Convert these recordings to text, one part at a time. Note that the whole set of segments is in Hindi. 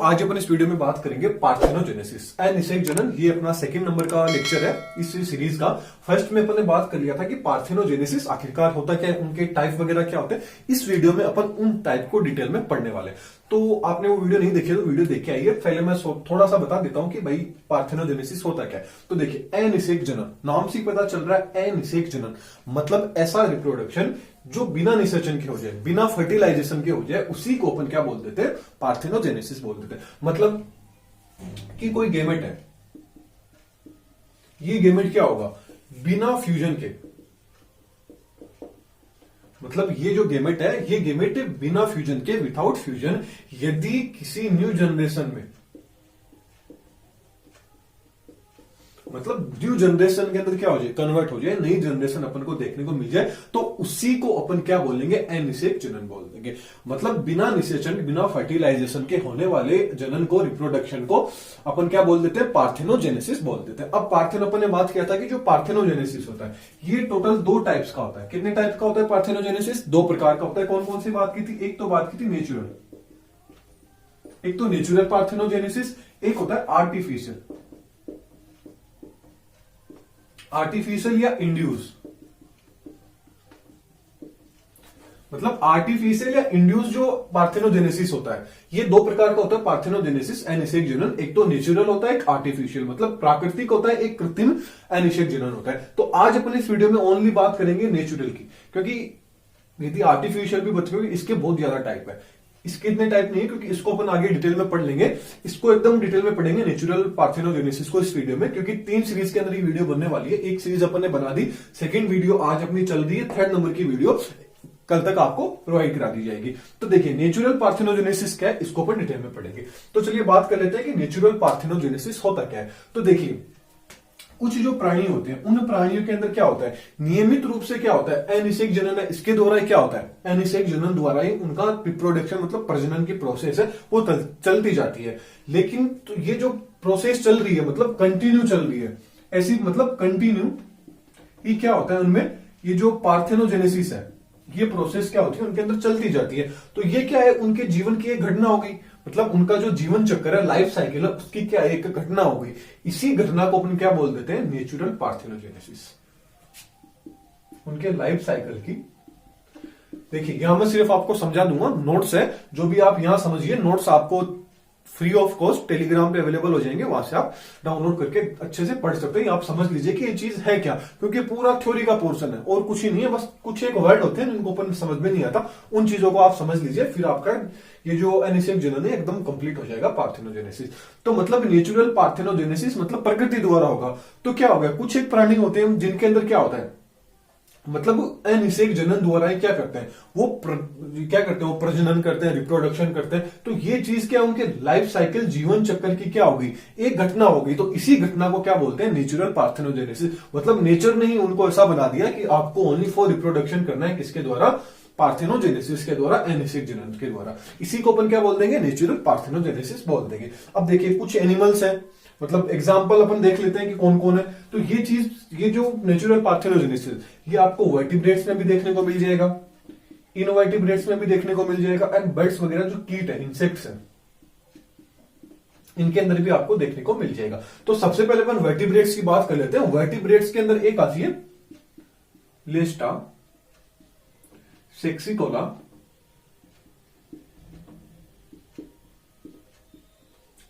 आज अपन इस वीडियो में बात करेंगे पार्थेनोजेनेसिस अनिषेक जनन। ये अपना सेकंड नंबर का लेक्चर है इस सीरीज का। फर्स्ट में अपन ने बात कर लिया था कि पार्थेनोजेनेसिस आखिरकार होता क्या है, उनके टाइप वगैरह क्या होते हैं। इस वीडियो में अपन उन टाइप को डिटेल में पढ़ने वाले। तो आपने वो वीडियो नहीं देखी तो वीडियो देख के आइए। पहले मैं थोड़ा सा बता देता हूं कि भाई पार्थेनोजेनेसिस होता क्या है। तो देखिए, अनिषेक जनन नाम से पता चल रहा है। अनिषेक जनन मतलब ऐसा रिप्रोडक्शन जो बिना निषेचन के हो जाए, बिना फर्टिलाइजेशन के हो जाए, उसी को अपन क्या बोल देते हैं, पार्थेनोजेनेसिस बोल देते हैं। मतलब कि कोई गेमेट है, ये गेमेट क्या होगा, बिना फ्यूजन के, मतलब ये जो गेमेट है ये गेमेट बिना फ्यूजन के, विदाउट फ्यूजन, यदि किसी न्यू जनरेशन में, मतलब न्यू जनरेशन के अंदर क्या हो जाए, कन्वर्ट हो जाए, नई जनरेशन अपन को देखने को मिल जाए, तो उसी को अपन क्या बोलेंगे, अनिषेक जनन बोल देंगे। मतलब बिना निषेचन, बिना फर्टिलाइजेशन के होने वाले जनन को, रिप्रोडक्शन को अपन क्या बोल देते हैं, पार्थेनोजेनेसिस बोल देते हैं। अब पार्थेनो अपन ने बात किया था कि जो पार्थेनोजेनेसिस होता है ये टोटल दो टाइप्स का होता है। कितने टाइप का होता है पार्थेनोजेनेसिस? दो प्रकार का होता है। कौन कौन सी बात की थी? एक तो बात की थी नेचुरल, एक तो नेचुरल पार्थेनोजेनेसिस, एक होता है आर्टिफिशियल। आर्टिफिशियल या इंड्यूस, मतलब आर्टिफिशियल या इंड्यूस जो पार्थेनोजेनेसिस होता है, ये दो प्रकार का होता है पार्थेनोजेनेसिस अनिषेक जनन। एक तो नेचुरल होता है, एक आर्टिफिशियल, मतलब प्राकृतिक होता है, एक कृत्रिम अनिषेक जनन होता है। तो आज अपन इस वीडियो में ओनली बात करेंगे नेचुरल की, क्योंकि यदि आर्टिफिशियल भी बच्चों, इसके बहुत ज्यादा टाइप है। इसके इतने टाइप नहीं है क्योंकि इसको अपन आगे डिटेल में पढ़ लेंगे। इसको एकदम डिटेल में पढ़ेंगे नेचुरल पार्थेनोजेनेसिस को इस वीडियो में, क्योंकि 3 सीरीज के अंदर ये वीडियो बनने वाली है। एक सीरीज अपन ने बना दी, सेकंड वीडियो आज अपनी चल रही है, 3rd नंबर की वीडियो कल तक आपको प्रोवाइड करा दी जाएगी। तो देखिए, नेचुरल पार्थेनोजेनेसिस क्या है, इसको अपन डिटेल में पढ़ेंगे। तो चलिए बात कर लेते हैं कि नेचुरल पार्थेनोजेनेसिस होता क्या है। तो देखिए, कुछ जो प्राणी होते हैं उन प्राणियों के अंदर क्या होता है, नियमित रूप से क्या होता है, अनिषेक जनन है, इसके द्वारा ही क्या होता है, अनिषेक जनन द्वारा ही उनका रिप्रोडक्शन, मतलब प्रजनन की प्रोसेस है वो चलती जाती है। लेकिन तो ये जो प्रोसेस चल रही है, मतलब कंटिन्यू चल रही है, ऐसी मतलब कंटिन्यू ही क्या होता है उनमें, ये जो पार्थेनोजेनेसिस है, ये प्रोसेस क्या होती है उनके अंदर चलती जाती है। तो ये क्या है, उनके जीवन की एक घटना हो गई, मतलब उनका जो जीवन चक्र है, लाइफ साइकिल है, उसकी क्या एक घटना हो गई। इसी घटना को अपन क्या बोल देते हैं, नेचुरल पार्थेनोजेनेसिस। उनके लाइफ साइकिल की, देखिए यहां मैं सिर्फ आपको समझा दूंगा, नोट्स है जो भी आप यहां समझिए। नोट्स आपको फ्री ऑफ कॉस्ट टेलीग्राम पे अवेलेबल हो जाएंगे, वहां से आप डाउनलोड करके अच्छे से पढ़ सकते हैं। आप समझ लीजिए कि ये चीज है क्या, क्योंकि पूरा थ्योरी का पोर्शन है और कुछ ही नहीं है, बस कुछ एक वर्ड होते हैं जिनको अपन समझ में नहीं आता, उन चीजों को आप समझ लीजिए, फिर आपका ये जो अनिषेक जनन है एकदम कंप्लीट हो जाएगा पार्थेनोजेनेसिस। तो मतलब नेचुरल पार्थेनोजेनेसिस मतलब प्रकृति द्वारा होगा। तो क्या होगा, कुछ एक प्राणी होते हैं जिनके अंदर क्या होता है, मतलब अनिषेक जनन द्वारा ही क्या करते हैं, वो क्या करते हैं, वो प्रजनन करते हैं, रिप्रोडक्शन करते हैं। तो ये चीज क्या, उनके लाइफ साइकिल, जीवन चक्र की क्या होगी, एक घटना होगी। तो इसी घटना को क्या बोलते हैं, नेचुरल पार्थेनोजेनेसिस। मतलब नेचर ने ही उनको ऐसा बना दिया कि आपको ओनली फॉर रिप्रोडक्शन करना है, किसके द्वारा, पार्थेनोजेनेसिस के द्वारा, अनिषेक जनन के द्वारा। इसी को अपन क्या बोल देंगे, नेचुरल पार्थेनोजेनेसिस बोल देंगे। अब देखिए, कुछ एनिमल्स हैं, मतलब एग्जाम्पल अपन देख लेते हैं कि कौन कौन है। तो ये चीज, ये जो नेचुरल पार्थेनोजेनेसिस, ये आपको वर्टिब्रेट्स में भी देखने को मिल जाएगा, इनवर्टिब्रेट्स में भी देखने को मिल जाएगा, एंड बर्ड्स वगैरह जो कीट है, इंसेक्ट्स है, इनके अंदर भी आपको देखने को मिल जाएगा। तो सबसे पहले अपन वर्टिब्रेट्स की बात कर लेते हैं। वर्टिब्रेट्स के अंदर एक आती है लेस्टा, सेक्सिकोला,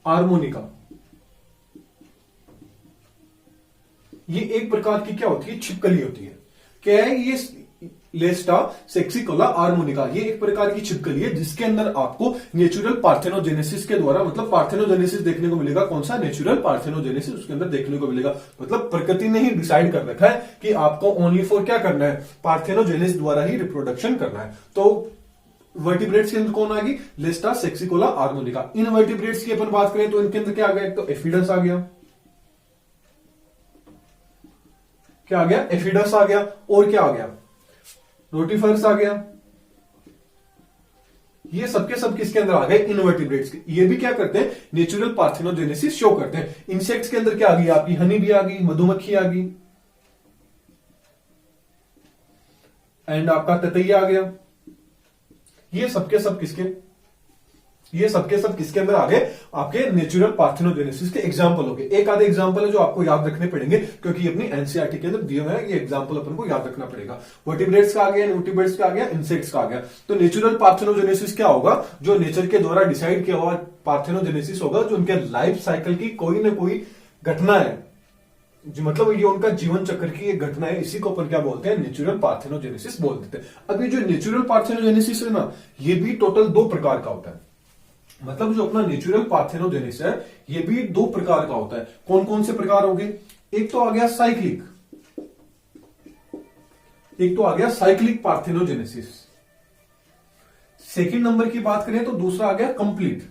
आर्मोनिका। ये एक प्रकार की क्या होती है, छिपकली होती है। क्या है ये, लेस्टा, सेक्सिकोला, आर्मोनिका, ये एक प्रकार की छिपकली है जिसके अंदर आपको नेचुरल पार्थेनोजेनेसिस के द्वारा, मतलब पार्थेनोजेनेसिस देखने को मिलेगा। कौन सा, नेचुरल पार्थेनोजेनेसिस उसके अंदर देखने को मिलेगा। मतलब प्रकृति ने ही डिसाइड कर रखा है कि आपको ओनली फॉर क्या करना है, पार्थेनोजेनेसिस द्वारा ही रिप्रोडक्शन करना है। तो वर्टिब्रेट्स के अंदर कौन आ गई, लेस्टा, सेक्सिकोला, आर्मोनिका। इन वर्टिब्रेट्स की अपन बात करें तो इनके अंदर क्या आ गया, एक तो एफिडस आ गया, क्या आ गया, एफिडस आ गया, और क्या आ गया, रोटिफर्स आ गया। ये सबके सब किसके अंदर आ गए, इनवर्टिब्रेट्स के। ये भी क्या करते हैं, नेचुरल पार्थेनोजेनेसिस शो करते हैं। इंसेक्ट्स के अंदर क्या आ गई आपकी, हनी भी आ गई, मधुमक्खी आ गई, एंड आपका ततैया आ गया। ये सबके सब किसके, ये सबके सब किसके अंदर आ गए, आपके नेचुरल पार्थेनोजेनेसिस के एग्जांपल हो गए। एक आधे एग्जांपल है जो आपको याद रखने पड़ेंगे क्योंकि ये अपनी एनसीईआरटी के अंदर दिए हुए हैं, ये एग्जांपल अपन को याद रखना पड़ेगा। वर्टिब्रेट्स का आ गया, इनवर्टिब्रेट्स का आ गया, इंसेक्ट्स का आ गया। तो नेचुरल पार्थेनोजेनेसिस क्या होगा, जो नेचर के द्वारा डिसाइड किया हुआ पार्थेनोजेनेसिस होगा, जो उनके लाइफ साइकिल की कोई ना कोई घटना है, जो मतलब ये उनका जीवन चक्र की एक घटना है, इसी को अपन क्या बोलते हैं, नेचुरल पार्थेनोजेनेसिस बोल देते हैं। अब ये जो नेचुरल पार्थेनोजेनेसिस है ना, ये भी टोटल 2 प्रकार का होता है। मतलब जो अपना नेचुरल पार्थेनोजेनेसिस है ये भी 2 प्रकार का होता है। कौन कौन से प्रकार हो गए, एक तो आ गया साइक्लिक, एक तो आ गया साइक्लिक पार्थेनोजेनेसिस। सेकंड नंबर की बात करें तो दूसरा आ गया कंप्लीट,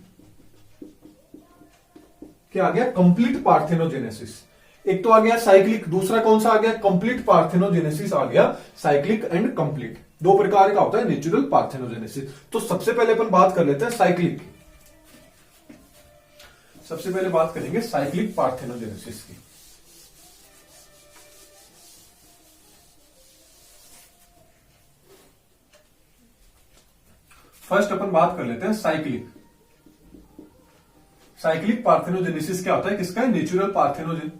क्या आ गया, कंप्लीट पार्थेनोजेनेसिस। एक तो आ गया साइक्लिक, दूसरा कौन सा आ गया, कंप्लीट पार्थेनोजेनेसिस आ गया। साइक्लिक एंड कंप्लीट 2 प्रकार का होता है नेचुरल पार्थेनोजेनेसिस। तो सबसे पहले अपन बात कर लेते हैं साइक्लिक की। सबसे पहले बात करेंगे साइक्लिक पार्थेनोजेनेसिस की। फर्स्ट अपन बात कर लेते हैं साइक्लिक। साइक्लिक पार्थेनोजेनेसिस क्या होता है, किसका है, नेचुरल पार्थेनोजेन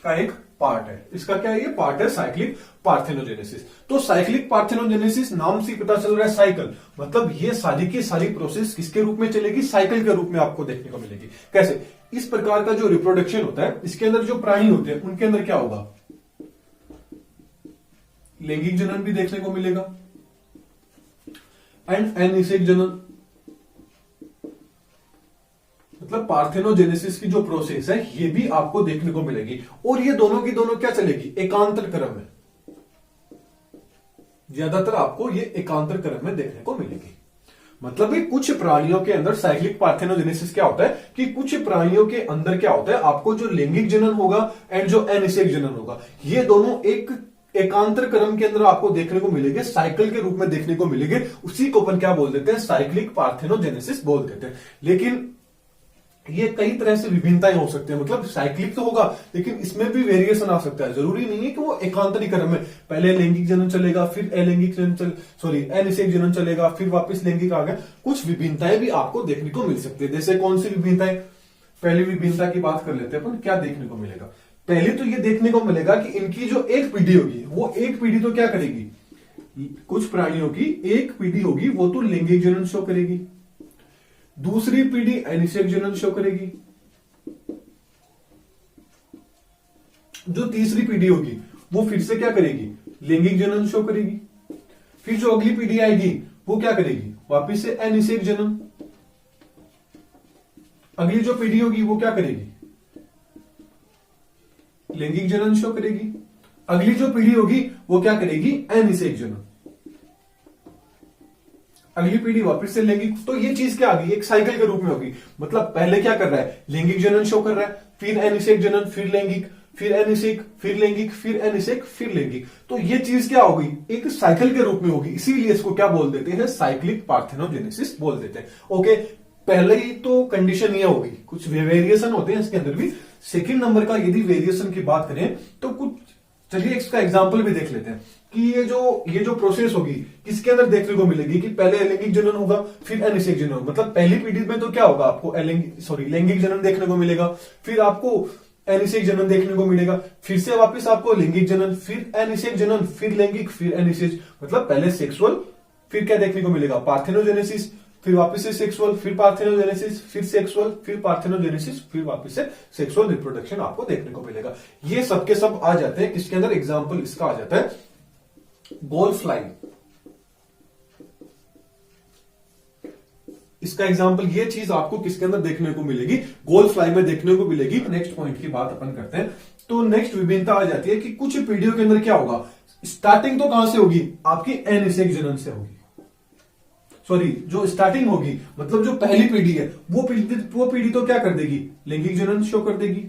का एक पार्ट है। इसका क्या है, ये पार्ट है साइक्लिक पार्थेनोजेनेसिस। तो साइक्लिक पार्थेनोजेनेसिस नाम से पता चल रहा है साइकिल, मतलब ये सारी की सारी प्रोसेस किसके रूप में चलेगी, साइकिल के रूप में आपको देखने को मिलेगी। कैसे, इस प्रकार का जो रिप्रोडक्शन होता है, इसके अंदर जो प्राणी होते हैं उनके अंदर क्या होगा, लैंगिक जनन भी देखने को मिलेगा एंड अनिषेक जनन। मतलब पार्थेनोजेनेसिस की जो प्रोसेस है ये भी आपको देखने को मिलेगी। और ये दोनों की दोनों क्या चलेगी, एकांतर क्रम में, ज्यादातर आपको ये एकांतर क्रम में देखने को मिलेगी। मतलब कुछ प्राणियों के अंदर साइक्लिक पार्थेनोजेनेसिस क्या होता है कि कुछ प्राणियों के अंदर क्या होता है, आपको जो लैंगिक जनन होगा एंड जो अनिषेक जनन होगा, ये दोनों एक एकांतर क्रम के अंदर आपको देखने को मिलेंगे, साइकिल के रूप में देखने को मिलेंगे। उसी को अपन क्या बोल देते हैं, साइक्लिक पार्थेनोजेनेसिस बोल देते हैं। लेकिन ये कई तरह से विभिन्नताएं हो सकती है, मतलब साइक्लिक तो होगा लेकिन इसमें भी वेरिएशन आ सकता है। जरूरी नहीं है कि वो एकांतरी क्रम में पहले लैंगिक जनन चलेगा, फिर अलैंगिक जनन अनिषेक जनन चलेगा, फिर वापस लैंगिक आ गया। कुछ विभिन्नताएं भी आपको देखने को मिल सकती है। जैसे कौन सी विभिन्नताएं, पहली विभिन्नता की बात कर लेते हैं अपन, क्या देखने को मिलेगा। पहले तो ये देखने को मिलेगा कि इनकी जो एक पीढ़ी होगी, वो एक पीढ़ी तो क्या करेगी, कुछ प्राणियों की एक पीढ़ी होगी वो तो लैंगिक जनन शो करेगी, दूसरी पीढ़ी अनिषेक जनन शो करेगी, जो तीसरी पीढ़ी होगी वो फिर से क्या करेगी, लैंगिक जनन शो करेगी। फिर जो अगली पीढ़ी आएगी वो क्या करेगी, वापिस से अनिषेक जनन। अगली जो पीढ़ी होगी वो क्या करेगी, लैंगिक जनन शो करेगी। अगली जो पीढ़ी होगी वो क्या करेगी, अनिषेक जनन। अगली पीढ़ी वापस से लैंगिक। तो ये चीज क्या आ गई, एक साइकिल के रूप में होगी। मतलब पहले क्या कर रहा है, लैंगिक जनन शो कर रहा है, फिर अनिषेक जनन, फिर लैंगिक, फिर अनिषेक, फिर लैंगिक, फिर अनिषेक, फिर लैंगिक। तो ये चीज क्या होगी, एक साइकिल के रूप में होगी। इसीलिए इसको क्या बोल देते हैं, साइक्लिक पार्थेनोजेनेसिस बोल देते हैं। ओके, पहले ही तो कंडीशन ये होगी, कुछ वेरिएशन होते हैं इसके अंदर भी। सेकंड नंबर का यदि वेरिएशन की बात करें तो कुछ, चलिए इसका एग्जांपल भी देख लेते हैं कि ये जो प्रोसेस होगी किसके अंदर देखने को मिलेगी कि पहले अलैंगिक जनन होगा फिर अनिषेक जनन होगा। मतलब पहली पीढ़ी में तो क्या होगा, आपको लैंगिक जनन देखने को मिलेगा, फिर आपको अनिषेक जनन देखने को मिलेगा, फिर से वापस आपको लैंगिक जनन, फिर अनिषेक जनन, फिर लैंगिक, फिर अनिषेक। मतलब पहले सेक्सुअल, फिर क्या देखने को मिलेगा, पार्थेनोजेनेसिस, फिर वापस से सेक्सुअल, फिर पार्थेनोजेनेसिस, फिर सेक्सुअल, फिर पार्थेनोजेनेसिस, फिर वापस से सेक्सुअल रिप्रोडक्शन आपको देखने को मिलेगा। ये सब के सब आ जाते हैं किसके अंदर, एग्जांपल इसका आ जाता है गोल्ड फ्लाई। इसका एग्जांपल, ये चीज आपको किसके अंदर देखने को मिलेगी, गोल्ड फ्लाई में देखने को मिलेगी। नेक्स्ट पॉइंट की बात अपन करते हैं। तो नेक्स्ट विभिन्नता आ जाती है कि कुछ पीढ़ियों के अंदर क्या होगा, स्टार्टिंग तो कहां से होगी, आपकी अनिषेक जनन से होगी। जो स्टार्टिंग होगी, मतलब जो पहली पीढ़ी है वो पीढ़ी तो क्या कर देगी, लैंगिक जनन शो कर देगी।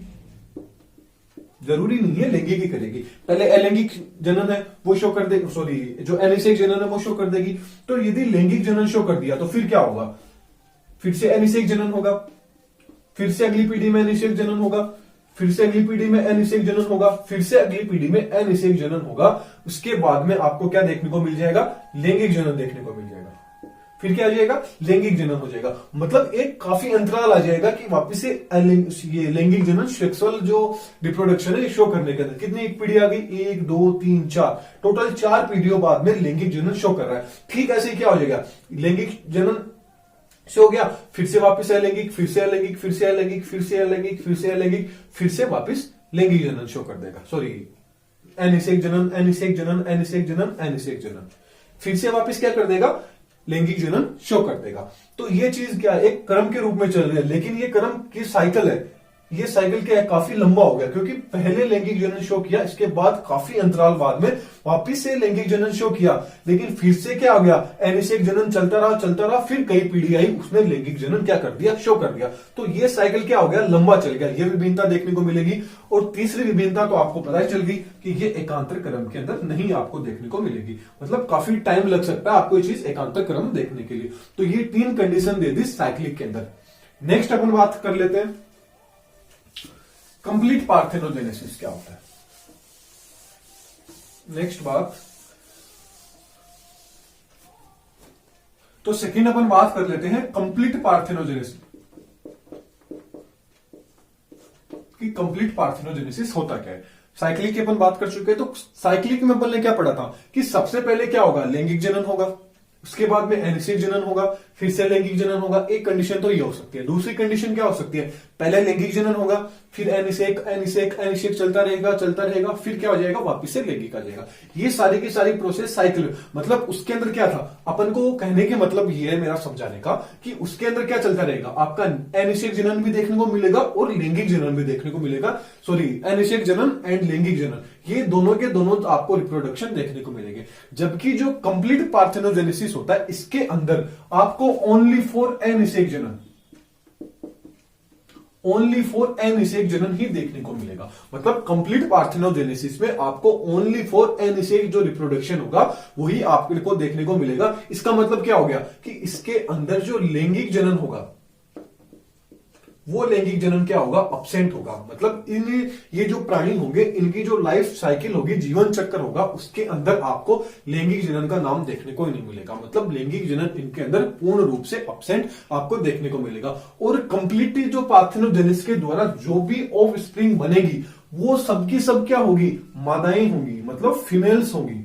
जरूरी नहीं है लैंगिक ही करेगी, पहले अलैंगिक जनन है वो शो कर देगी, जो अनिषेक जनन है वो शो कर देगी। तो यदि लैंगिक जनन शो कर दिया तो फिर क्या होगा, फिर से अनिषेक जनन होगा, फिर से अगली पीढ़ी में अनिषेक जनन होगा, फिर से अगली पीढ़ी में अनिषेक जनन होगा, फिर से अगली पीढ़ी में अनिषेक जनन होगा। उसके बाद में आपको क्या देखने को मिल जाएगा, लैंगिक जनन देखने को मिल जाएगा। फिर क्या आ जाएगा, लैंगिक जनन हो जाएगा। मतलब एक काफी अंतराल आ जाएगा कि वापस से ये लैंगिक जनन, सेक्सुअल जो रिप्रोडक्शन है शो करने के अंदर कितनी एक पीढ़ी आ गई, 1 2 3 4, टोटल 4 पीढ़ियों बाद में लैंगिक जनन शो कर रहा है। ठीक ऐसे ही क्या हो जाएगा, लैंगिक जनन से हो गया, फिर से वापस अलैंगिक, फिर से अलैंगिक, फिर से अलैंगिक, फिर से अलैंगिक, फिर से अलैंगिक, फिर से वापस लैंगिक जनन शो कर देगा। सॉरी, अनिषेक जनन, अनिषेक जनन, अनिषेक जनन, अनिषेक जनन, फिर से वापस क्या कर देगा, लैंगिक जनन शो कर देगा। तो ये चीज क्या है, एक क्रम के रूप में चल रही है, लेकिन ये क्रम की साइकिल है, ये साइकिल क्या है, काफी लंबा हो गया, क्योंकि पहले लैंगिक जनन शो किया, इसके बाद काफी अंतराल बाद में वापिस से लैंगिक जनन शो किया, लेकिन फिर से क्या हो गया, अनिषेक जनन चलता रहा, फिर कई पीढ़ी आई, उसने लैंगिक जनन क्या कर दिया, शो कर दिया। तो ये साइकिल क्या हो गया, लंबा चल गया। ये विभिन्नता देखने को मिलेगी। और तीसरी विभिन्नता तो आपको पता ही चल गई कि ये एकांतर क्रम के अंदर नहीं आपको देखने को मिलेगी, मतलब काफी टाइम लग सकता है आपको ये चीज एकांतर क्रम देखने के लिए। तो ये 3 कंडीशन दे दी साइक्लिक के अंदर। नेक्स्ट अपन बात कर लेते हैं कंप्लीट पार्थेनोजेनेसिस क्या होता है। नेक्स्ट बात, तो सेकंड अपन बात कर लेते हैं कंप्लीट पार्थेनोजेनेसिस कि कंप्लीट पार्थेनोजेनेसिस होता क्या है। साइक्लिक की अपन बात कर चुके हैं, तो साइक्लिक में अपन ने क्या पढ़ा था कि सबसे पहले क्या होगा, लैंगिक जनन होगा, उसके बाद में अनिषेक जनन होगा, फिर से लैंगिक जनन होगा। एक कंडीशन तो ये हो सकती है। दूसरी कंडीशन क्या हो सकती है, पहले लैंगिक जनन होगा, फिर अनिषेक अनिषेक अनिषेक चलता रहेगा, फिर क्या हो जाएगा, वापिस से लैंगिक आ जाएगा। ये सारी की सारी प्रोसेस साइकिल, मतलब उसके अंदर क्या था, अपन को कहने के मतलब ये है मेरा समझाने का कि उसके अंदर क्या चलता रहेगा, आपका अनिषेक जनन भी देखने को मिलेगा और लैंगिक जनन भी देखने को मिलेगा। सॉरी, अनिषेक जनन एंड लैंगिक जनन, ये दोनों के दोनों आपको रिप्रोडक्शन देखने को मिलेंगे। जबकि जो कंप्लीट पार्थेनोजेनेसिस होता है, इसके अंदर आपको ओनली फॉर अनिषेक जनन, ओनली फॉर अनिषेक जनन ही देखने को मिलेगा। मतलब कंप्लीट पार्थेनोजेनेसिस में आपको ओनली फॉर अनिषेक जो रिप्रोडक्शन होगा वही आपको देखने को मिलेगा। इसका मतलब क्या हो गया कि इसके अंदर जो लैंगिक जनन होगा, वो लैंगिक जनन क्या होगा, अब्सेंट होगा। मतलब ये जो प्राणी होंगे, इनकी जो लाइफ साइकिल होगी, जीवन चक्र होगा, उसके अंदर आपको लैंगिक जनन का नाम देखने को ही नहीं मिलेगा। मतलब लैंगिक जनन इनके अंदर पूर्ण रूप से अब्सेंट आपको देखने को मिलेगा। और कंप्लीटली जो पार्थेनोजेनेसिस के द्वारा जो भी ऑफ स्प्रिंग बनेगी, वो सबकी सब क्या होगी, मादाएं होंगी, मतलब फीमेल्स होंगी।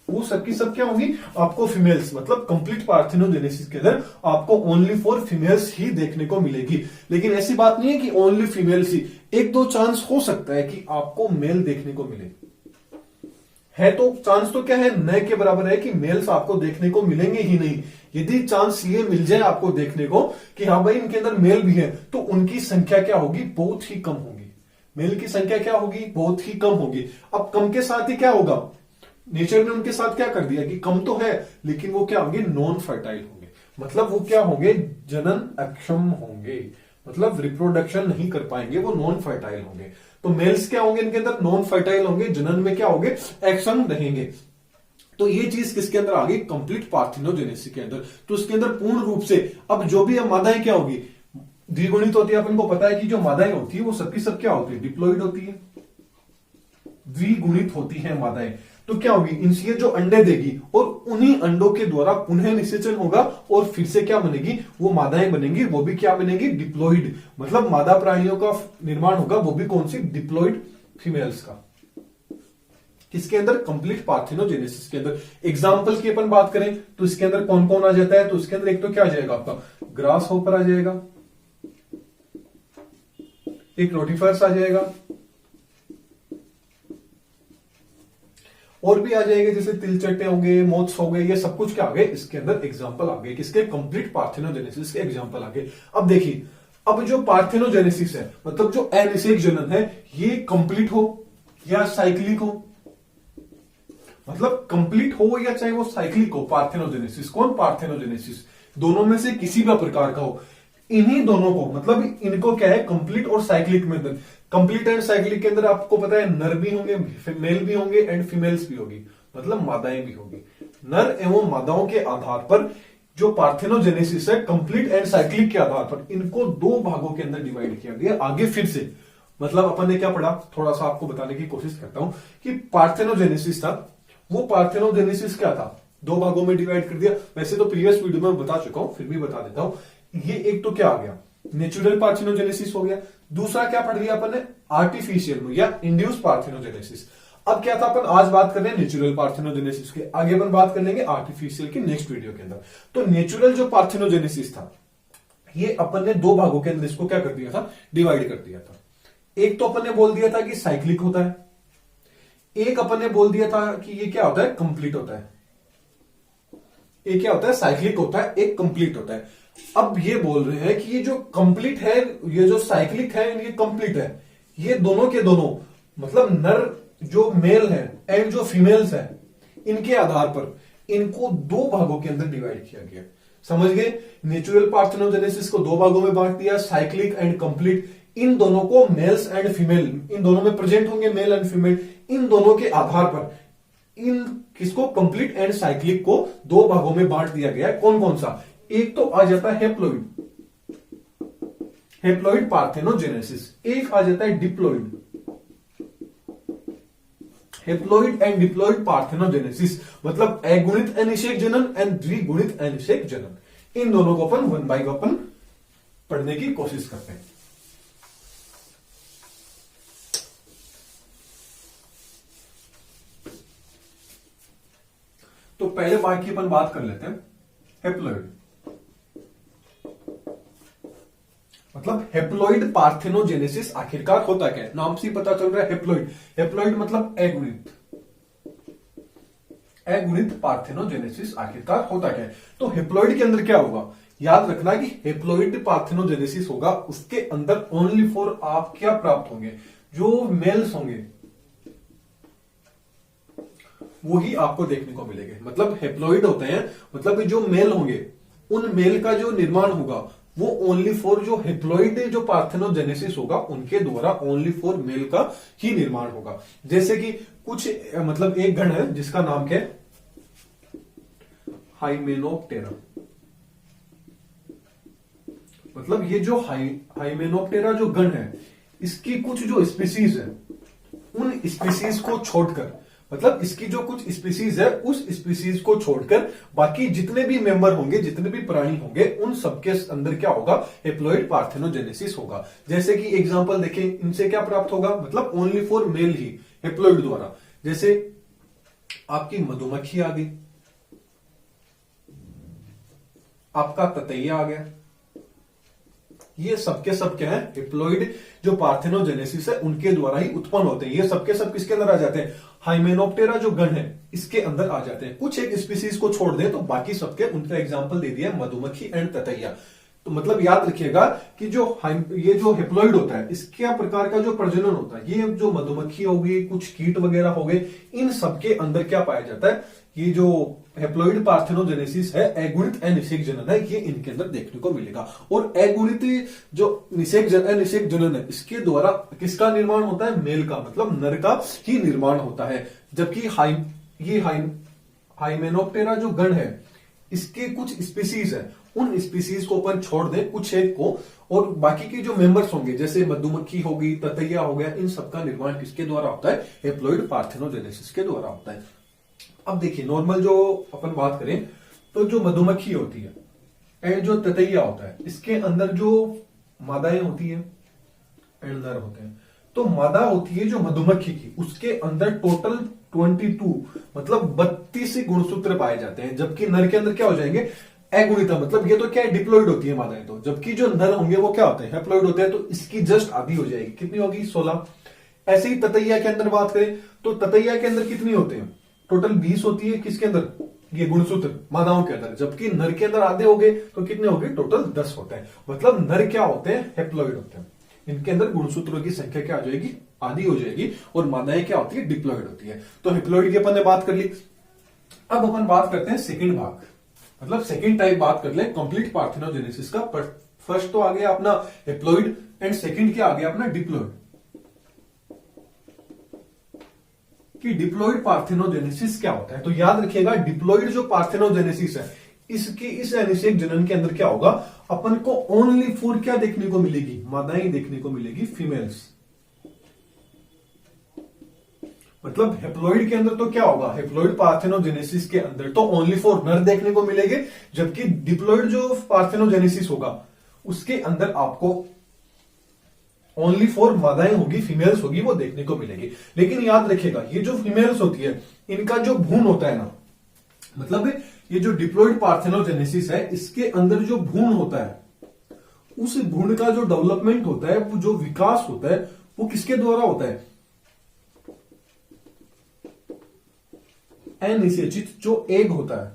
वो सबकी सब क्या होगी, आपको फीमेल्स। मतलब कंप्लीट पार्थेनोजेनेसिस के अंदर आपको ओनली फॉर फीमेल्स ही देखने को मिलेगी। लेकिन ऐसी बात नहीं है कि ओनली फीमेल्स ही, 1-2 चांस हो सकता है कि आपको मेल देखने को मिले, है तो चांस तो क्या है, न के बराबर है कि मेल्स आपको देखने को मिलेंगे ही नहीं। यदि चांस ये मिल जाए आपको देखने को कि हाँ भाई इनके अंदर मेल भी है, तो उनकी संख्या क्या होगी, बहुत ही कम होगी। मेल की संख्या क्या होगी, बहुत ही कम होगी। अब कम के साथ ही क्या होगा, नेचर ने उनके साथ क्या कर दिया कि कम तो है, लेकिन वो क्या होंगे, नॉन फर्टाइल होंगे। मतलब वो क्या होंगे, जनन अक्षम होंगे, मतलब रिप्रोडक्शन नहीं कर पाएंगे, वो नॉन फर्टाइल होंगे। तो मेल्स क्या होंगे, इनके अंदर नॉन फर्टाइल होंगे, जनन में क्या होंगे, एक्शन रहेंगे। तो ये चीज किसके अंदर आ गई, कंप्लीट पार्थेनोजेनेसिस के अंदर। तो उसके अंदर पूर्ण रूप से अब जो भी मादाएं क्या होगी, द्विगुणित होती है। अपन को पता है कि जो मादाएं होती है वो सबकी सब क्या होती है, डिप्लॉइड होती है, द्विगुणित होती है मादाएं। तो क्या होगी, इनसे जो अंडे देगी और उन्हीं अंडों के द्वारा पुनः निषेचन होगा और फिर से क्या बनेगी, वो मादाएं बनेंगी, वो भी क्या बनेगी, डिप्लॉइड। मतलब मादा प्राणियों का निर्माण होगा, वो भी कौन सी, डिप्लॉइड फीमेल्स का। किसके अंदर, कंप्लीट पार्थेनोजेनेसिस के अंदर। एग्जाम्पल की अपन बात करें तो इसके अंदर कौन कौन आ जाता है, तो इसके अंदर एक तो क्या आ जाएगा आपका, ग्रास होपर आ जाएगा, एक रोटिफर्स आ जाएगा, और भी आ जाएंगे जैसे तिलचट्टे होंगे, मोथ्स हो गए, ये सब कुछ क्या आ गए, इसके अंदर एग्जांपल आ गए, किसके, कंप्लीट पार्थेनोजेनेसिस के एग्जांपल आ गए। अब देखिए, अब जो पार्थेनोजेनेसिस है, मतलब जो अनिषेक जनन है, ये कंप्लीट हो या साइक्लिक हो, मतलब कंप्लीट हो या चाहे वो साइक्लिक हो, पार्थेनोजेनेसिस, कौन, पार्थेनोजेनेसिस, दोनों में से किसी भी प्रकार का हो, इन्हीं दोनों को, मतलब इनको क्या है, कंप्लीट और साइक्लिक में अंदर, कंप्लीट एंड साइक्लिक के अंदर आपको पता है नर भी होंगे, मेल भी होंगे एंड फीमेल्स भी होगी, मतलब मादाएं भी होगी। नर एवं मादाओं के आधार पर जो पार्थेनोजेनेसिस है, कंप्लीट एंड साइक्लिक के आधार पर, इनको 2 भागों के अंदर डिवाइड किया गया। आगे फिर से, मतलब अपन ने क्या पढ़ा, थोड़ा सा आपको बताने की कोशिश करता हूं कि पार्थेनोजेनेसिस था, वो पार्थेनोजेनेसिस क्या था, दो भागों में डिवाइड कर दिया। वैसे तो प्रीवियस वीडियो में बता चुका हूं, फिर भी बता देता हूं। ये एक तो क्या आ गया, नेचुरल पार्थिनोजेनेसिस हो गया। दूसरा क्या पढ़ लिया अपन ने, आर्टिफिशियल या इंड्यूस पार्थिनोजेनेसिस। अब क्या था, अपन आज बात कर रहे हैं नेचुरल पार्थिनोजेनेसिस के, आगे अपन बात कर लेंगे आर्टिफिशियल की नेक्स्ट वीडियो के अंदर। तो नेचुरल जो पार्थिनोजेनेसिस था, ये अपन ने दो भागों के अंदर इसको क्या कर दिया था, डिवाइड कर दिया था। एक तो अपन ने बोल दिया था कि साइक्लिक होता है, एक अपन ने बोल दिया था कि ये क्या होता है, कंप्लीट होता है। एक क्या होता है, साइक्लिक होता है, एक कंप्लीट होता है। अब ये बोल रहे हैं कि ये जो कंप्लीट है, ये जो साइक्लिक है, ये कंप्लीट है, ये दोनों के दोनों मतलब नर जो मेल है एंड जो फीमेल्स है, इनके आधार पर इनको दो भागों के अंदर डिवाइड किया गया। समझ गए, नेचुरल पार्थिनोजेनेसिस को दो भागों में बांट दिया, साइक्लिक एंड कंप्लीट। इन दोनों को मेल्स एंड फीमेल, इन दोनों में प्रेजेंट होंगे मेल एंड फीमेल, इन दोनों के आधार पर इन किसको, कंप्लीट एंड साइक्लिक को दो भागों में बांट दिया गया है। कौन कौन सा, एक तो आ जाता है हेप्लॉइड, हेप्लॉइड पार्थिनोजेनेसिस, एक आ जाता है diploid, haploid and diploid parthenogenesis, मतलब अगुणित अनिषेक जनन एंड द्विगुणित अनिषेक जनन। इन दोनों को अपन वन बाय वन पढ़ने की कोशिश करते हैं। तो पहले भाग की अपन बात कर लेते हैं, हेप्लॉइड। मतलब हेप्लॉइड पार्थिनोजेनेसिस आखिरकार होता क्या है, नाम से पता चल रहा है हेप्लॉइड। हेप्लॉइड मतलब अगुणित, अगुणित पार्थिनोजेनेसिस आखिरकार होता क्या है। तो हेप्लॉइड के अंदर क्या होगा, याद रखना कि हेप्लॉइड पार्थिनोजेनेसिस होगा, उसके अंदर ओनली फॉर आप क्या प्राप्त होंगे, जो मेल्स होंगे वही आपको देखने को मिलेंगे। मतलब हेप्लॉइड होते हैं, मतलब जो मेल होंगे उन मेल का जो निर्माण होगा वो ओनली फॉर जो हेप्लॉइड जो पार्थिनोजेनेसिस होगा उनके द्वारा ओनली फॉर मेल का ही निर्माण होगा। जैसे कि कुछ मतलब एक गण है जिसका नाम क्या है, हाइमेनोप्टेरा। मतलब ये जो हाइमेनोप्टेरा जो गण है, इसकी कुछ जो स्पीसीज है, उन स्पीसीज को छोड़कर, मतलब इसकी जो कुछ स्पीसीज है उस स्पीसीज को छोड़कर बाकी जितने भी मेंबर होंगे, जितने भी प्राणी होंगे, उन सबके अंदर क्या होगा, हेप्लॉइड पार्थिनोजेनेसिस होगा। जैसे कि एग्जांपल देखें, इनसे क्या प्राप्त होगा, मतलब only for male he haploid द्वारा। जैसे आपकी मधुमक्खी आ गई, आपका ततैया आ गया, ये सबके सब क्या है, हेप्लॉइड जो पार्थिनोजेनेसिस है उनके द्वारा ही उत्पन्न होते हैं। ये सबके सब किसके अंदर आ जाते हैं, हाइमेनोप्टेरा जो गण है इसके अंदर आ जाते हैं। कुछ एक स्पीसीज को छोड़ दें तो बाकी सबके, उनका एग्जांपल दे दिया मधुमक्खी एंड ततैया। तो मतलब याद रखिएगा कि ये जो हेप्लॉइड होता है, इसके प्रकार का जो प्रजनन होता है, ये जो मधुमक्खी होगी, कुछ कीट वगैरह हो गए, इन सबके अंदर क्या पाया जाता है, ये जो हेप्लॉइड पार्थिनोजेनेसिस है, अगुणित अनिषेक जनन है, ये इनके अंदर देखने को मिलेगा। और अगुणित जो अनिषेक जनन है, इसके द्वारा किसका निर्माण होता है, मेल का, मतलब नर का ही निर्माण होता है। जबकि हाइमेनोप्टेरा जो गण है, इसके कुछ स्पीसीज है, उन स्पीसीज को अपन छोड़ दें, कुछ एक को, और बाकी के जो मेंबर्स होंगे जैसे मधुमक्खी होगी, ततैया हो गया, इन सबका निर्माण किसके द्वारा होता है, हेप्लॉइड पार्थिनोजेनेसिस के द्वारा होता है। अब देखिए, नॉर्मल जो अपन बात करें तो जो मधुमक्खी होती है एंड जो ततैया होता है, इसके अंदर जो मादाएं होती है एंड नर होते हैं। तो मादा होती है जो मधुमक्खी की, उसके अंदर टोटल 22 मतलब 32 गुणसूत्र पाए जाते हैं। जबकि नर के अंदर क्या हो जाएंगे, अगुणिता, मतलब ये तो क्या है, डिप्लॉइड होती है मादाएं तो। जबकि जो नर होंगे वो क्या होते हैं, हेप्लॉइड होते हैं। तो इसकी जस्ट आधी हो जाएगी, कितनी होगी, 16। ऐसे ही ततैया के अंदर बात करें तो ततैया के अंदर कितनी होते हैं, टोटल 20 होती है। किसके अंदर, ये गुणसूत्र मादाओं के अंदर। जबकि नर के अंदर आधे हो गए तो कितने हो गए, टोटल 10 होते हैं। मतलब नर क्या होते हैं, हेप्लॉइड होते हैं। इनके अंदर गुणसूत्रों की संख्या क्या हो जाएगी, आधी हो जाएगी। और मादाएं क्या होती है, डिप्लॉइड होती है। तो हेप्लॉइड की अपन ने बात कर ली। अब अपन बात करते हैं सेकंड भाग, मतलब सेकंड टाइप बात कर ले कंप्लीट पार्थिनोजेनेसिस का। फर्स्ट तो आ गया अपना हेप्लॉइड एंड सेकंड क्या आ गया अपना डिप्लॉइड। कि डिप्लॉइड पार्थिनोजेनेसिस क्या होता है, तो याद रखिएगा डिप्लॉइड जो पार्थिनोजेनेसिस है, इसकी इस अनिषेक जनन के अंदर क्या होगा, अपन को ओनली फॉर क्या देखने को मिलेगी, मादाएं देखने को मिलेगी, फीमेल्स। मतलब हेप्लॉइड के अंदर तो क्या होगा, हेप्लॉइड पार्थेनोजेनेसिस के अंदर तो ओनली फॉर नर देखने को मिलेंगे, जबकि डिप्लॉइड जो पार्थेनोजेनेसिस होगा उसके अंदर आपको ओनली फॉर मादाएं होगी, फीमेल्स होगी, वो देखने को मिलेगी। लेकिन याद रखिएगा ये जो फीमेल्स होती है इनका जो भ्रूण होता है ना, मतलब ये जो डिप्लॉइड पार्थेनोजेनेसिस है इसके अंदर जो भ्रूण होता है उस भ्रूण का जो डेवलपमेंट होता है, वो जो विकास होता है वो किसके द्वारा होता है, अनिषेचित जो एग होता है,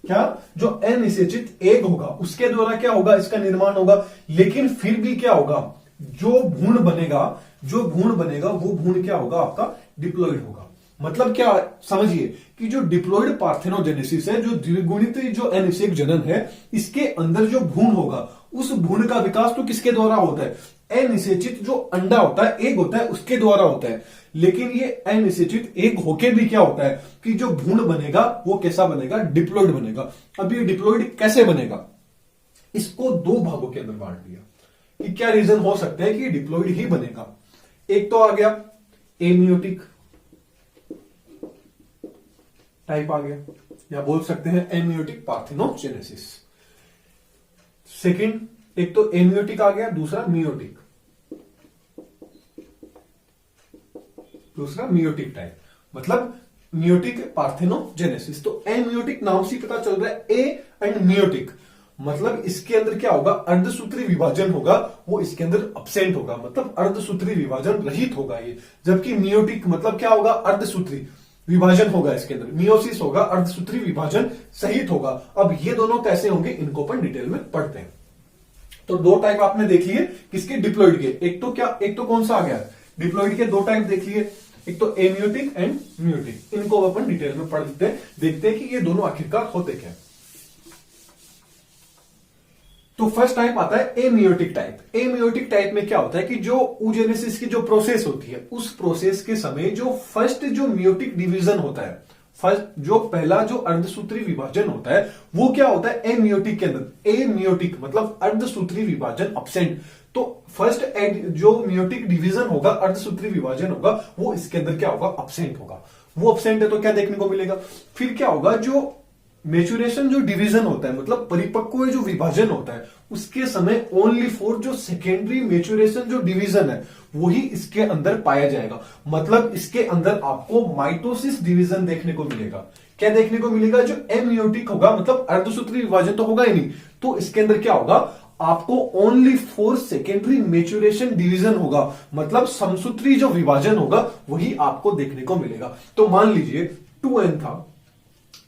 क्या जो अनिषेचित एग होगा उसके द्वारा क्या होगा, इसका निर्माण होगा। लेकिन फिर भी क्या होगा, जो भ्रूण बनेगा वो भ्रूण क्या होगा, आपका डिप्लॉइड होगा। मतलब क्या समझिए कि जो डिप्लॉइड पार्थेनोजेनेसिस है, जो द्विगुणित जो अनिषेक जनन है, इसके अंदर जो भ्रूण होगा उस भ्रूण का विकास तो किसके द्वारा होता है, अनिषेचित जो अंडा होता है, एग होता है, उसके द्वारा होता है। लेकिन ये अनिषेचित एग होके भी क्या होता है कि जो भ्रूण बनेगा वो कैसा बनेगा, डिप्लॉइड बनेगा। अब ये डिप्लॉइड कैसे बनेगा, इसको दो भागों के अंदर बांट दिया कि क्या रीजन हो सकते हैं कि डिप्लॉइड ही बनेगा। एक तो आ गया एमियोटिक टाइप आ गया, या बोल सकते हैं एमियोटिक पार्थेनोजेनेसिस। सेकंड, एक तो एमियोटिक आ गया, दूसरा मियोटिक, मियोटिक टाइप, मतलब मियोटिक पार्थेनोजेनेसिस। तो एमियोटिक नाम से पता चल रहा है, ए एंड मियोटिक मतलब इसके अंदर क्या होगा, अर्धसूत्री विभाजन होगा, वो इसके अंदर अब्सेंट होगा, मतलब अर्धसूत्री विभाजन रहित होगा ये। जबकि मियोटिक मतलब क्या होगा, अर्धसूत्री विभाजन होगा, इसके अंदर मियोसिस होगा, अर्धसूत्री विभाजन सहित होगा। अब ये दोनों कैसे होंगे, इनको अपन डिटेल में पढ़ते हैं। तो दो टाइप आपने देख लिए किसके, डिप्लॉइड के। एक तो क्या, एक तो कौन सा आ गया, डिप्लॉइड के दो टाइप देख लिए, एक तो एमियोटिक एंड मियोटिक। इनको अपन डिटेल में पढ़ लेते हैं, देखते हैं कि ये दोनों आखिरकार होते क्या। तो फर्स्ट टाइप आता है एमियोटिक टाइप। एमियोटिक टाइप में क्या होता है कि जो oogenesis की जो प्रोसेस होती है, उस प्रोसेस के समय जो फर्स्ट जो मियोटिक डिवीजन होता है, फर्स्ट जो पहला जो अर्धसूत्री विभाजन होता है, वो क्या होता है एमियोटिक के अंदर। एमियोटिक मतलब अर्धसूत्री विभाजन अब्सेंट। तो फर्स्ट जो मियोटिक डिवीजन होगा, अर्धसूत्री विभाजन होगा, वो इसके अंदर क्या होगा, अब्सेंट होगा। वो अब्सेंट है तो क्या देखने को मिलेगा, फिर क्या होगा, जो मेचुरेशन जो डिवीजन होता है, मतलब परिपक्व जो विभाजन होता है, उसके समय ओनली फॉर जो सेकेंडरी मेचुरेशन जो डिवीजन है वही इसके अंदर पाया जाएगा। मतलब इसके अंदर आपको माइटोसिस डिवीजन देखने को मिलेगा। क्या देखने को मिलेगा, जो एमियोटिक होगा, मतलब अर्धसूत्री विभाजन तो होगा ही नहीं, तो इसके अंदर क्या होगा, आपको only for secondary maturation division होगा, मतलब समसूत्री जो विभाजन होगा वही आपको देखने को मिलेगा। तो मान लीजिए 2n था,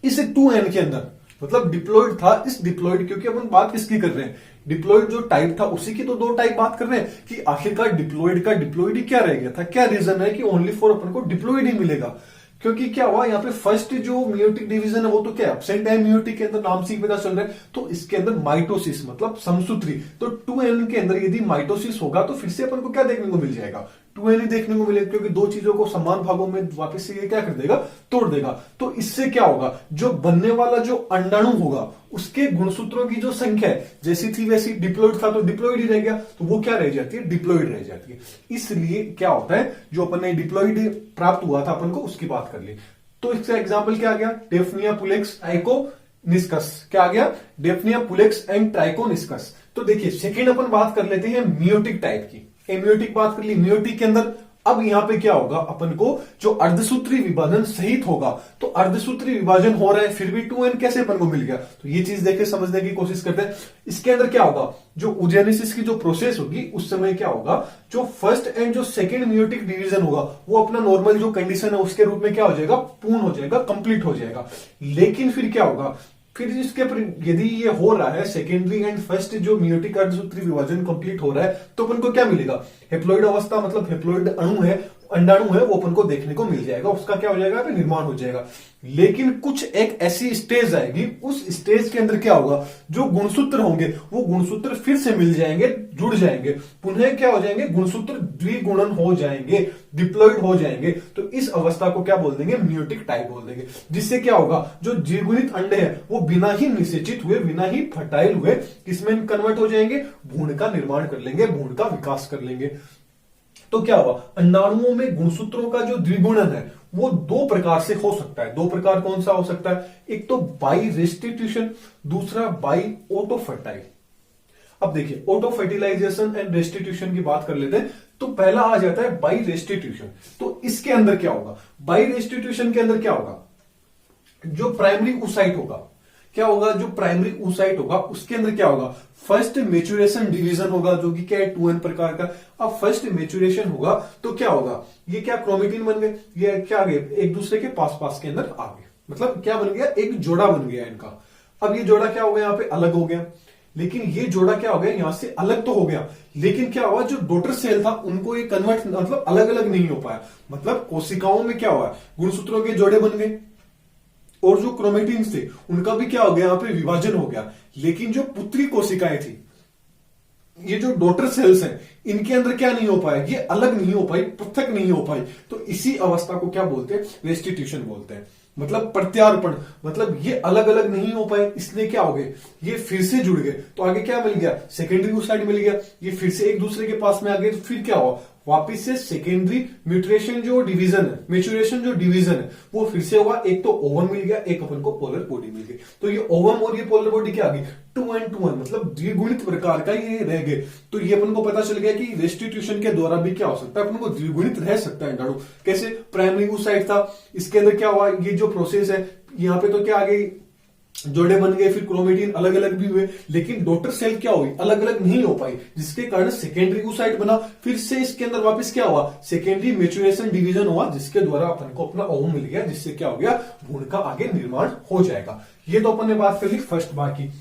इस 2n के अंदर मतलब डिप्लॉइड था, इस डिप्लॉइड, क्योंकि अपन बात किसकी कर रहे हैं, डिप्लॉइड जो टाइप था उसी की तो दो टाइप बात कर रहे हैं कि आखिरकार डिप्लॉइड का डिप्लॉइड ही क्या रह गया था। क्या रीजन है कि ओनली फॉर अपन को डिप्लॉइड ही मिलेगा, क्योंकि क्या हुआ यहाँ पे फर्स्ट जो मियोटिक डिवीजन है वो तो क्या एब्सेंट है, मियोटिक के अंदर नाम से ही पता चल रहा है। तो इसके अंदर माइटोसिस मतलब समसूत्री, तो 2n के अंदर यदि माइटोसिस होगा तो फिर से अपन को क्या देखने को मिल जाएगा, 2n ही देखने को मिलेगा, क्योंकि दो चीजों को समान भागों में वापस से ये क्या कर देगा, तोड़ देगा। तो इससे क्या होगा, जो बनने वाला जो अंडाणु होगा उसके गुणसूत्रों की जो संख्या है जैसी थी वैसी, डिप्लॉइड था तो डिप्लॉइड ही रह गया, तो वो क्या रह जाती है, डिप्लॉइड रह जाती है। इसलिए क्या होता है, जो अपन ने डिप्लॉइड प्राप्त हुआ था अपन को उसकी बात कर ली। तो इसका एग्जाम्पल क्या आ गया, डेफनिया पुलेक्स ट्राइकोनिस्कस। क्या आ गया, डेफनिया पुलेक्स एंड ट्राइकोनिस्कस। तो देखिए सेकेंड अपन बात कर लेते हैं मियोटिक टाइप की। एमियोटिक बात कर ली, मियोटिक के अंदर अब यहां पे क्या होगा, अपन को जो अर्धसूत्री विभाजन सहित होगा, तो अर्धसूत्री विभाजन हो रहा है फिर भी 2n कैसे अपन को मिल गया, तो ये चीज देखे समझने की कोशिश करते हैं। इसके अंदर क्या होगा, जो oogenesis की जो प्रोसेस होगी उस समय क्या होगा, जो फर्स्ट एंड जो सेकंड मियोटिक डिवीजन होगा वो अपना नॉर्मल जो कंडीशन है उसके रूप में क्या हो जाएगा, पूर्ण हो जाएगा, कंप्लीट हो जाएगा। लेकिन फिर क्या होगा, फिर इसके यदि ये हो रहा है सेकेंडरी एंड फर्स्ट जो मियोटिक अर्धसूत्री विभाजन कंप्लीट हो रहा है, तो अपन को क्या मिलेगा, हेप्लॉइड अवस्था मतलब हेप्लॉइड अणु है, अंडाणु है, वो अपन को देखने को मिल जाएगा, उसका क्या हो जाएगा, निर्माण हो जाएगा। लेकिन कुछ एक ऐसी स्टेज आएगी, उस स्टेज के अंदर क्या होगा, जो गुणसूत्र होंगे वो गुणसूत्र फिर से मिल जाएंगे, जुड़ जाएंगे, पुनः क्या हो जाएंगे, गुणसूत्र द्विगुणन हो जाएंगे, डिप्लॉइड हो जाएंगे। तो इस अवस्था को क्या बोल देंगे, मियोटिक टाइप बोल देंगे। जिससे क्या होगा, जो द्विगुणित अंडे हैं वो बिना ही निषेचित हुए, बिना ही फर्टाइल हुए किसमें कन्वर्ट हो जाएंगे, भ्रूण का निर्माण कर लेंगे, भ्रूण का विकास कर लेंगे। तो क्या हुआ, अंडाणुओं में गुणसूत्रों का जो द्विगुणन है वो दो प्रकार से हो सकता है। दो प्रकार कौन सा हो सकता है, एक तो बाई रेस्टिट्यूशन, दूसरा बाई ऑटो फर्टाइल। अब देखिए ऑटो फर्टिलाइजेशन एंड रेस्टिट्यूशन की बात कर लेते हैं। तो पहला आ जाता है बाई रेस्टिट्यूशन। तो इसके अंदर क्या होगा, बाई रेस्टिट्यूशन के अंदर क्या होगा, जो प्राइमरी oocyte होगा, क्या होगा, जो प्राइमरी oocyte होगा उसके अंदर क्या होगा, फर्स्ट मेचुरेशन डिवीजन होगा, जो कि क्या है 2n प्रकार का। अब फर्स्ट मेचुरेशन होगा तो क्या होगा, ये क्या क्रोमेटिन बन गए, ये क्या आ गए एक दूसरे के पास पास के अंदर आ गए, मतलब क्या बन गया, एक जोड़ा बन गया इनका। अब ये जोड़ा क्या हो गया, यहाँ पे अलग हो गया, लेकिन ये जोड़ा क्या हो गया, यहां से अलग तो हो गया, लेकिन क्या हुआ, जो डॉटर सेल था उनको ये कन्वर्ट मतलब अलग अलग नहीं हो पाया। मतलब कोशिकाओं में क्या हुआ, गुणसूत्रों के जोड़े बन गए, और जो क्रोमेटिन थे उनका भी क्या हो गया, यहां पे विभाजन हो गया। लेकिन जो पुत्री कोशिकाएं थी, ये जो डॉटर सेल्स हैं, इनके अंदर क्या नहीं हो पाया, ये अलग नहीं हो पाई, पृथक नहीं हो पाई। तो इसी अवस्था को क्या बोलते हैं, रेस्टिट्यूशन बोलते हैं, मतलब प्रत्यार्पण। मतलब ये अलग अलग नहीं हो पाए, इसलिए क्या हो गए, ये फिर से जुड़ गए। तो आगे क्या मिल गया, सेकेंडरी oocyte मिल गया, ये फिर से एक दूसरे के पास में आ गए। तो फिर क्या हुआ, वापिस से सेकेंडरी म्यूटेशन जो डिवीजन है, मेचुरेशन जो डिवीजन है वो फिर से हुआ। एक तो ओवम मिल गया, एक अपन को पोलर बॉडी मिल गई। तो ये ओवम और ये पोलर बॉडी क्या आ गई, 2n2n, मतलब द्विगुणित प्रकार का ये रह गए। तो ये अपन को पता चल गया कि रेस्टिट्यूशन के द्वारा भी क्या हो सकता है, अपन को द्विगुणित रह सकता है अंडाणु। कैसे, प्राइमरी oocyte था, इसके अंदर क्या हुआ, ये जो प्रोसेस है यहाँ पे तो क्या आ गई, जोड़े बन गए, फिर क्रोमेटिन अलग अलग भी हुए, लेकिन डॉटर सेल क्या हुई, अलग अलग नहीं हो पाई, जिसके कारण सेकेंडरी oocyte बना। फिर से इसके अंदर वापस क्या हुआ, सेकेंडरी मेचुरेशन डिवीजन हुआ, जिसके द्वारा अपन को अपना ओवम मिल गया, जिससे क्या हो गया, भ्रूण का आगे निर्माण हो जाएगा। ये तो अपन ने बात कर ली फर्स्ट बार की।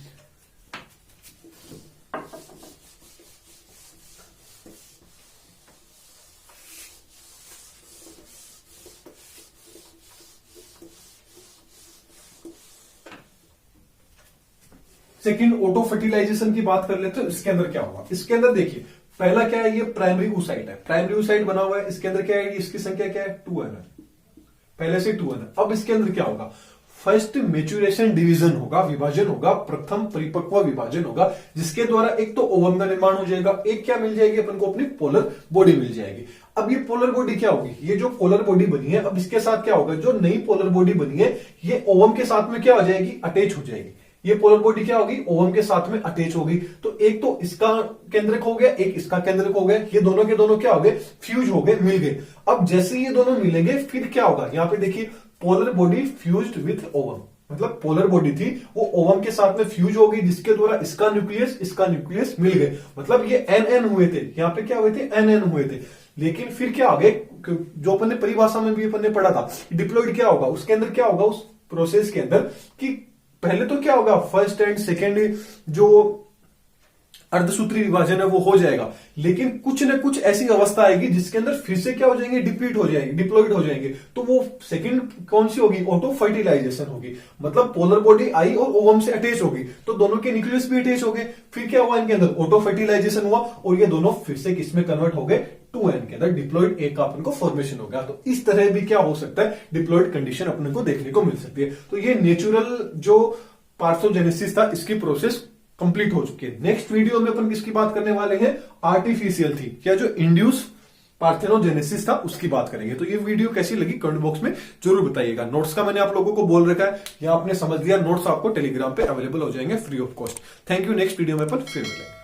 सेकंड ऑटो फर्टिलाइजेशन की बात कर लेते हैं। इसके अंदर क्या होगा, इसके अंदर देखिए पहला क्या है, ये प्राइमरी oocyte है, प्राइमरी oocyte बना हुआ है। इसके अंदर क्या है, इसकी संख्या क्या है, 2n है, पहले से 2n है। अब इसके अंदर क्या होगा, फर्स्ट मेचुरेशन डिवीजन होगा, विभाजन होगा, प्रथम परिपक्व विभाजन होगा, जिसके द्वारा एक तो ओवम का निर्माण हो जाएगा, एक क्या मिल जाएगी अपन को, अपनी पोलर बॉडी मिल जाएगी। अब ये पोलर बॉडी क्या होगी, ये जो पोलर बॉडी बनी है, अब इसके साथ क्या होगा, जो नई पोलर बॉडी बनी है ये ओवम के साथ में क्या हो जाएगी, अटैच हो जाएगी। ये पोलर बॉडी क्या होगी, ओवम के साथ में अटैच होगी। तो एक तो इसका केंद्रक हो गया, एक इसका केंद्रक हो गया, ये दोनों के दोनों क्या हो गए, फ्यूज हो गए, मिल गए। अब जैसे ये दोनों मिलेंगे फिर क्या होगा, यहां पे देखिए polar body fused with ovum, मतलब पोलर बॉडी थी वो ओवम के साथ में फ्यूज हो गई, जिसके द्वारा इसका न्यूक्लियस मिल गए। मतलब ये एन हुए थे, यहां पे क्या हुए थे, एन हुए थे। लेकिन फिर क्या हो गए, जो अपन ने परिभाषा में भी अपन ने पढ़ा था, डिप्लॉइड क्या होगा, उसके अंदर क्या होगा, उस प्रोसेस के अंदर कि पहले तो क्या होगा, फर्स्ट एंड सेकेंड जो अर्धसूत्री विभाजन है वो हो जाएगा, लेकिन कुछ न कुछ ऐसी अवस्था आएगी जिसके अंदर फिर से क्या हो जाएंगे, डिप्लीट हो जाएंगे, डिप्लॉइड हो जाएंगे। तो वो सेकंड कौन सी होगी, ऑटो फर्टिलाइजेशन होगी। मतलब पोलर बॉडी आई और ओवम से अटैच होगी, तो दोनों के न्यूक्लियस भी अटैच हो गए। फिर क्या हुआ, इनके अंदर ऑटो फर्टिलाइजेशन हुआ और ये दोनों फिर से किसमें कन्वर्ट हो गए, 2n के अंदर डिप्लॉइड एक का अपन को फॉर्मेशन हो गया। तो इस तरह भी क्या हो सकता है, डिप्लॉइड कंडीशन अपने को देखने को मिल सकती है। तो ये नेचुरल जो पार्थोजेनेसिस था इसकी प्रोसेस कंप्लीट हो चुकी है। नेक्स्ट वीडियो में अपन किसकी बात करने वाले हैं, आर्टिफिशियल थी क्या, जो इंड्यूस पार्थेनोजेनेसिस था उसकी बात करेंगे। तो ये वीडियो कैसी लगी कमेंट बॉक्स में जरूर बताइएगा। नोट्स का मैंने आप लोगों को बोल रखा है या आपने समझ लिया, नोट्स आपको टेलीग्राम पे अवेलेबल हो जाएंगे free of cost. Thank you, next video में अपन फिर मिलेंगे।